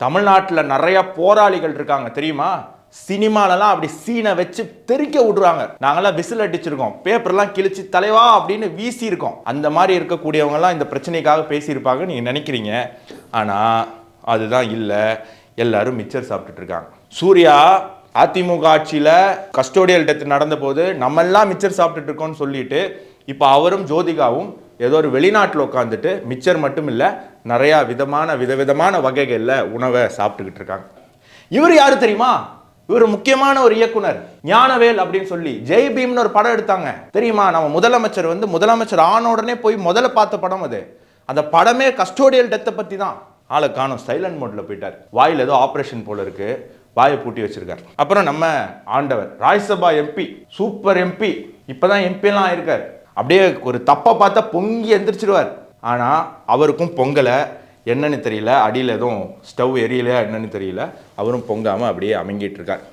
தமிழ்நாட்டில் நிறைய போராளிகள் இருக்காங்க தெரியுமா? சினிமாலலாம் அப்படி சீனை வச்சு தெறிக்க விடுறாங்க. நாங்கெல்லாம் விசில் அடிச்சிருக்கோம், பேப்பர்லாம் கிழிச்சு தலைவா அப்படின்னு வீசி இருக்கோம். அந்த மாதிரி இருக்கக்கூடியவங்கலாம் இந்த பிரச்சனைக்காக பேசியிருப்பாங்க நீங்க நினைக்கிறீங்க. ஆனா அதுதான் இல்லை. எல்லாரும் மிச்சர் சாப்பிட்டுட்டு இருக்காங்க. சூர்யா அதிமுக ஆட்சியில கஸ்டோடியல் டெத் நடந்த போது நம்ம எல்லாம் மிச்சர் சாப்பிட்டுட்டு இருக்கோம்னு சொல்லிட்டு இப்போ அவரும் ஜோதிகாவும் ஏதோ ஒரு வெளிநாட்டில் உட்காந்துட்டு மிச்சர் மட்டும் இல்லை நிறையா விதவிதமான வகைகளில் உணவை சாப்பிட்டுக்கிட்டு இருக்காங்க. இவர் யாரு தெரியுமா? இவர் முக்கியமான ஒரு இயக்குனர், ஞானவேல் அப்படின்னு சொல்லி ஜெய் பீம்னு ஒரு படம் எடுத்தாங்க தெரியுமா? நம்ம முதலமைச்சர் ஆன உடனே போய் முதல்ல பார்த்த படம் அது. அந்த படமே கஸ்டோடியல் டெத்தை பற்றி தான். ஆளை காணும், சைலண்ட் மோட்ல போயிட்டார். வாயில் ஏதோ ஆப்ரேஷன் போல இருக்கு, வாயை பூட்டி வச்சிருக்கார். அப்புறம் நம்ம ஆண்டவர் ராஜ்யசபா எம்பி, சூப்பர் எம்பி, இப்பதான் எம்பி எல்லாம் ஆயிருக்கார். அப்படியே ஒரு தப்பை பார்த்தா பொங்கி எந்திரிச்சிருவார். ஆனா அவருக்கும் பொங்கலை, என்னன்னு தெரியல, அடியில் எதுவும் ஸ்டவ் எரியலையா என்னன்னு தெரியல, அவரும் பொங்காம அப்படியே அமைங்கிட்டு இருக்கார்.